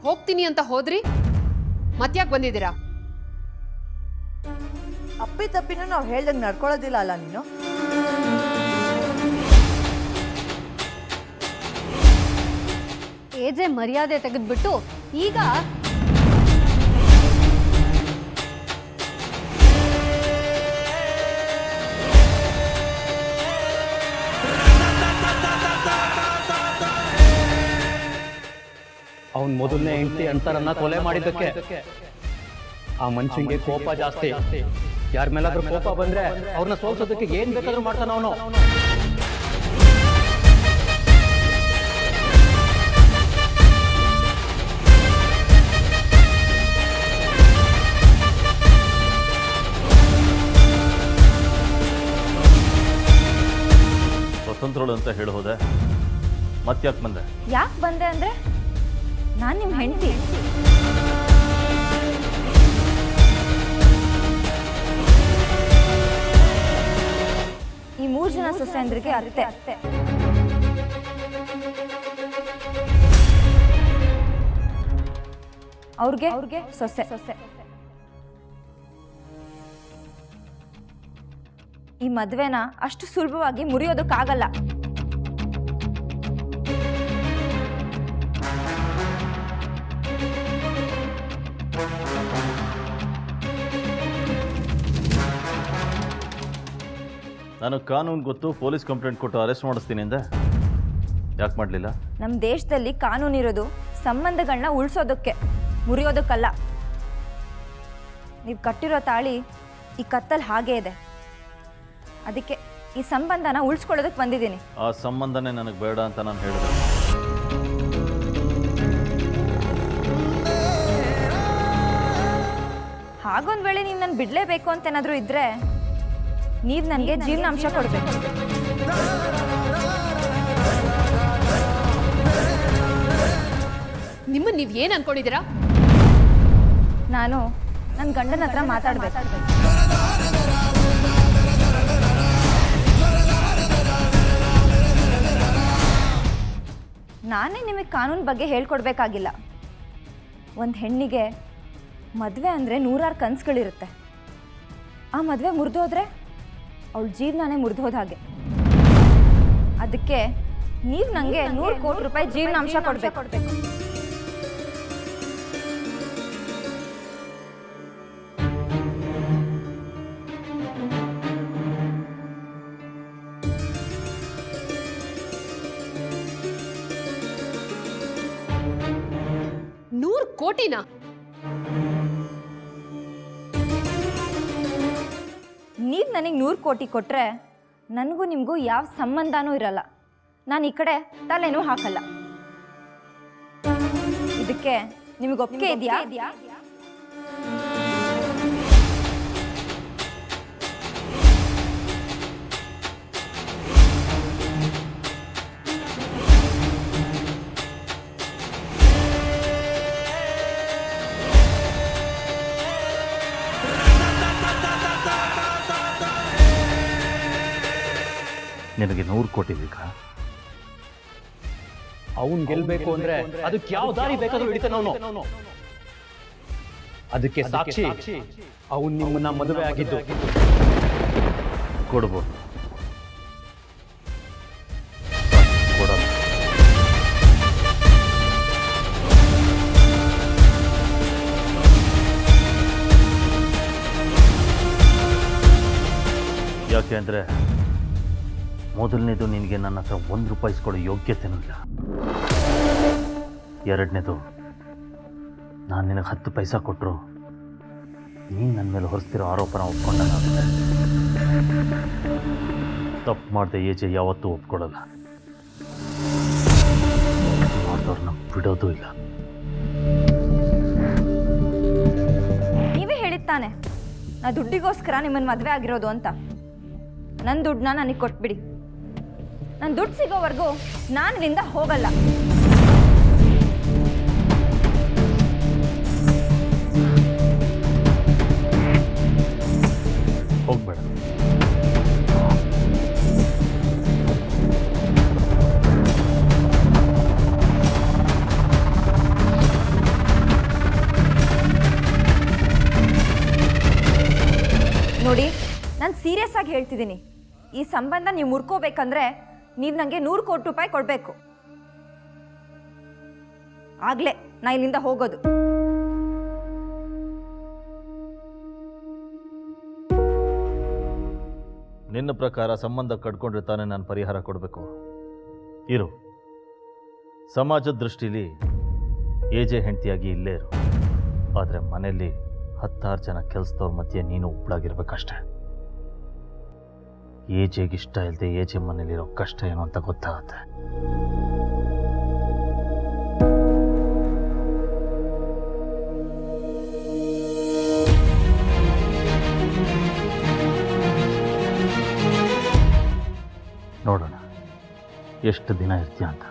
ಹೋಗ್ತೀನಿ ಅಂತ ಹೋದ್ರಿ ಮತ್ಯಾಕೆ ಬಂದಿದ್ದೀರಾ? ಅಪ್ಪಿ ತಪ್ಪಿನೂ ನಾವು ಹೇಳ್ದಂಗೆ ನಡ್ಕೊಳ್ಳೋದಿಲ್ಲ ಅಲ್ಲ ನೀನು. ಏಜೆ ಮರ್ಯಾದೆ ತೆಗೆದ್ಬಿಟ್ಟು ಈಗ ಅವನ್ ಮೊದಲನೇ ಹೆಂಡತಿ ಅಂತರನ್ನ ಕೊಲೆ ಮಾಡಿದ್ದಕ್ಕೆ ಆ ಮನುಷ್ಯಂಗೆ ಕೋಪ ಜಾಸ್ತಿ. ಯಾರ ಮೇಲಾದ್ರೂ ಕೋಪ ಬಂದ್ರೆ ಅವ್ರನ್ನ ಸೋಲ್ಸೋದಕ್ಕೆ ಏನ್ ಬೇಕಾದ್ರೂ ಮಾಡ್ತಾನ ಅವನು. ಸ್ವತಂತ್ರಳು ಅಂತ ಹೇಳಿ ಹೋದೆ, ಮತ್ತ್ಯಾಕೆ ಬಂದೆ? ಯಾಕೆ ಬಂದೆ ಅಂದ್ರೆ ನಾನು ನಿಮ್ಮ ಹೆಂಡತಿ. ಈ 3 ಜನ ಸೊಸೆಯಂದ್ರಿಗೆ ಅತ್ತೆ. ಅವ್ರಿಗೆ ಸೊಸೆ. ಈ ಮದ್ವೆನ ಅಷ್ಟು ಸುಲಭವಾಗಿ ಮುರಿಯೋದಕ್ಕಾಗಲ್ಲ. ನಾನು ಕಾನೂನು ಗೊತ್ತು, ಪೊಲೀಸ್ ಕಂಪ್ಲೇಂಟ್ ಕೊಟ್ಟು ಅರೆಸ್ಟ್ ಮಾಡಿಸ್ತೀನಿ ಅಂದೆ, ಯಾಕೆ ಮಾಡಲಿಲ್ಲ? ನಮ್ಮ ದೇಶದಲ್ಲಿ ಕಾನೂನಿರೋದು ಸಂಬಂಧಗಳನ್ನ ಉಳಿಸೋದಕ್ಕೆ, ಮುರಿಯೋದಕ್ಕಲ್ಲ. ನೀವು ಕಟ್ಟಿರೋ ತಾಳಿ ಈ ಕತ್ತಲ್ಲಿ ಹಾಗೇ ಇದೆ. ಅದಕ್ಕೆ ಈ ಸಂಬಂಧನ ಉಳಿಸ್ಕೊಳ್ಳೋದಕ್ಕೆ ಬಂದಿದ್ದೀನಿ. ಆ ಸಂಬಂಧನೇ ನನಗೆ ಬೇಡ ಅಂತ ನಾನು ಹೇಳಿದೆ. ಹಾಗೊಂದು ವೇಳೆ ನೀವು ನಾನು ಬಿಡಲೇಬೇಕು ಅಂತ ಏನಾದರೂ ಇದ್ದರೆ ನೀವು ನನಗೆ ಜೀವನಾಂಶ ಕೊಡಬೇಕು. ನಿಮ್ಮನ್ನು ನೀವು ಏನು ಅನ್ಕೊಂಡಿದ್ದೀರಾ? ನಾನು ನನ್ನ ಗಂಡನ ಹತ್ರ ಮಾತಾಡಬೇಕು. ನಾನೇ ನಿಮಗೆ ಕಾನೂನು ಬಗ್ಗೆ ಹೇಳ್ಕೊಡ್ಬೇಕಾಗಿಲ್ಲ. ಒಂದು ಹೆಣ್ಣಿಗೆ ಮದುವೆ ಅಂದರೆ 100 ಕನಸುಗಳಿರುತ್ತೆ. ಆ ಮದುವೆ ಮುರಿದೋದ್ರೆ ಅವಳ ಜೀವನನೇ ಮುರಿದೋದ ಹಾಗೆ. ಅದಕ್ಕೆ ನೀವು ನನಗೆ 100 ಕೋಟಿ ರೂಪಾಯಿ ಜೀವನಾಂಶ ಕೊಡಬೇಕು. ಕೋಟಿನಾ? ನೀವು ನನಗೆ 100 ಕೋಟಿ ಕೊಟ್ಟರೆ ನನಗೂ ನಿಮಗೂ ಯಾವ ಸಂಬಂಧನೂ ಇರಲ್ಲ. ನಾನು ಈ ಕಡೆ ತಲೆನೂ ಹಾಕಲ್ಲ. ಇದಕ್ಕೆ ನಿಮಗೆ ಒಪ್ಪಿಗೆ ಇದೆಯಾ? ನಿನಗೆ 100 ಕೋಟಿ ಬೇಕಾ? ಅವನ್ ಗೆಲ್ಬೇಕು ಅಂದ್ರೆ ಅದಕ್ಕೆ ಯಾವ ದಾರಿ ಬೇಕಾದ್ರೂ ಹಿಡಿತಾನ ಅವನು. ಅದಕ್ಕೆ ಸಾಕ್ಷಿ ಅವನ್ ನಿಮ್ಮನ್ನ ಮದುವೆ ಆಗಿದ್ದು. ಕೊಡ್ಬೋದು, ಕೊಡಲ್ಲ. ಯಾಕೆ ಅಂದರೆ ಮೊದಲನೇದು ನಿನಗೆ ನನ್ನ ಹತ್ರ 1 ರೂಪಾಯಿ ಇಸ್ಕೊಳ್ಳೋ ಯೋಗ್ಯತೆನೂ ಇಲ್ಲ. ಎರಡನೇದು ನಾನು ನಿನಗೆ 10 ಪೈಸಾ ಕೊಟ್ಟರು ನೀನು ನನ್ನ ಮೇಲೆ ಹೊರಿಸ್ತಿರೋ ಆರೋಪನ ಒಪ್ಕೊಂಡಾಗುತ್ತೆ. ತಪ್ಪು ಮಾಡದೆ ಏಜೆ ಯಾವತ್ತೂ ಒಪ್ಕೊಳ್ಳಲ್ಲ, ಮಾಡಿದವ್ರನ್ನ ಬಿಡೋದು ಇಲ್ಲ. ನೀವೇ ಹೇಳಿದ್ದಾನೆ ನಾ ದುಡ್ಡಿಗೋಸ್ಕರ ನಿಮ್ಮನ್ನು ಮದುವೆ ಆಗಿರೋದು ಅಂತ. ನನ್ನ ದುಡ್ಡನ್ನ ನನಗೆ ಕೊಟ್ಬಿಡಿ. ನನ್ನ ದುಡ್ಡು ಸಿಗೋವರೆಗೂ ನಾನು ಇಲ್ಲಿಂದ ಹೋಗಲ್ಲ. ಹೋಗ್ಬೇಡ. ಸೀರಿಯಸ್ ಆಗಿ ಹೇಳ್ತಿದ್ದೀನಿ. ಈ ಸಂಬಂಧ ನೀವು ಮುರ್ಕೋಬೇಕಂದ್ರೆ ನೀವು ನನಗೆ 100 ಕೋಟಿ ರೂಪಾಯಿ ಕೊಡಬೇಕು. ಆಗ್ಲೇ ನಾ ಇಲ್ಲಿಂದ ಹೋಗೋದು. ನಿನ್ನ ಪ್ರಕಾರ ಸಂಬಂಧ ಕಟ್ಕೊಂಡ್ರೆ ತಾನೇ ನಾನು ಪರಿಹಾರ ಕೊಡಬೇಕು. ಇರು, ಸಮಾಜದ ದೃಷ್ಟಿಲಿ ಏಜೆ ಹೆಂಡತಿಯಾಗಿ ಇಲ್ಲೇ ಇರು. ಆದರೆ ಮನೆಯಲ್ಲಿ 10 ಜನ ಕೆಲಸದವ್ರ ಮಧ್ಯೆ ನೀನು ಒಬ್ಬಳಾಗಿರ್ಬೇಕಷ್ಟೆ. ಏಜೆಗೆ ಇಷ್ಟ ಇಲ್ಲದೆ ಏಜೆ ಮನೇಲಿರೋ ಕಷ್ಟ ಏನು ಅಂತ ಗೊತ್ತಾಗತ್ತೆ. ನೋಡೋಣ ಎಷ್ಟು ದಿನ ಇರ್ತೀಯ ಅಂತ.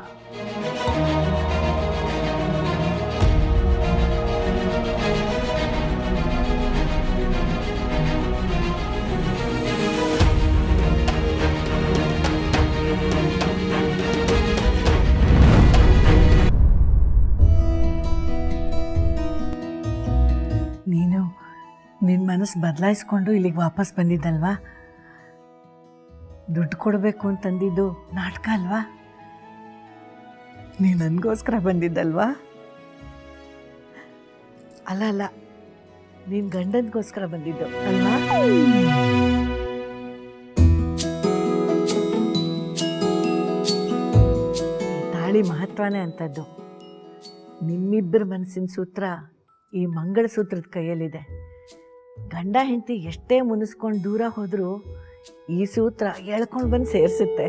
ನೀನು ನಿನ್ನ ಮನಸ್ಸು ಬದಲಾಯಿಸ್ಕೊಂಡು ಇಲ್ಲಿಗೆ ವಾಪಸ್ ಬಂದಿದ್ದಲ್ವಾ? ದುಡ್ಡು ಕೊಡಬೇಕು ಅಂತಂದಿದ್ದು ನಾಟಕ ಅಲ್ವಾ? ನೀನು ನನಗೋಸ್ಕರ ಬಂದಿದ್ದಲ್ವಾ? ಅಲ್ಲ ಅಲ್ಲ, ನೀನು ಗಂಡನಿಗೋಸ್ಕರ ಬಂದಿದ್ದು ಅಲ್ವಾ? ತಾಳಿ ಮಹತ್ವನೇ ಅಂಥದ್ದು. ನಿಮ್ಮಿಬ್ಬರ ಮನಸ್ಸಿನ ಸೂತ್ರ ಈ ಮಂಗಳಸೂತ್ರದ ಕೈಯಲ್ಲಿದೆ. ಗಂಡ ಹೆಂಡತಿ ಎಷ್ಟೇ ಮುನಿಸ್ಕೊಂಡು ದೂರ ಹೋದರೂ ಈ ಸೂತ್ರ ಎಳ್ಕೊಂಡು ಬಂದು ಸೇರಿಸುತ್ತೆ.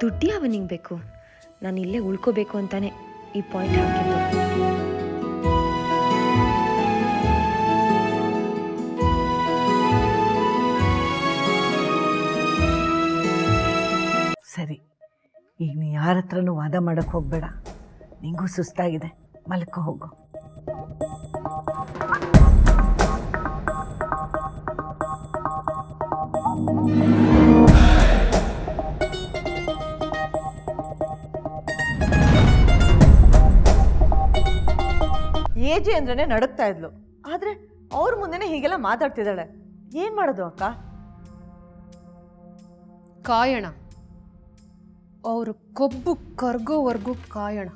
ದುಡ್ಡು ಅವನಿಗೆ ಬೇಕು, ನಾನು ಇಲ್ಲೇ ಉಳ್ಕೋಬೇಕು ಅಂತಾನೆ ಈ ಪಾಯಿಂಟ್ ಹಾಕಿದ್ದು. ಸರಿ, ಈಗ ನೀ ಯಾರ ಹತ್ರನೂ ವಾದ ಮಾಡೋಕ್ಕೆ ಹೋಗಬೇಡ. ನಿಂಗೂ ಸುಸ್ತಾಗಿದೆ, ಮಲ್ಕೋ ಹೋಗು. ಏಜೆ ಅಂದ್ರೇ ನಡುಕ್ತಾ ಇದ್ಲು, ಆದ್ರೆ ಅವ್ರ ಮುಂದೆನೆ ಹೀಗೆಲ್ಲ ಮಾತಾಡ್ತಿದ್ದಾಳೆ. ಏನ್ ಮಾಡೋದು ಅಕ್ಕ? ಕಾಯಣ. ಅವರು ಕೊಬ್ಬು ಕರ್ಗೋವರೆಗೂ ಕಾಯಣ.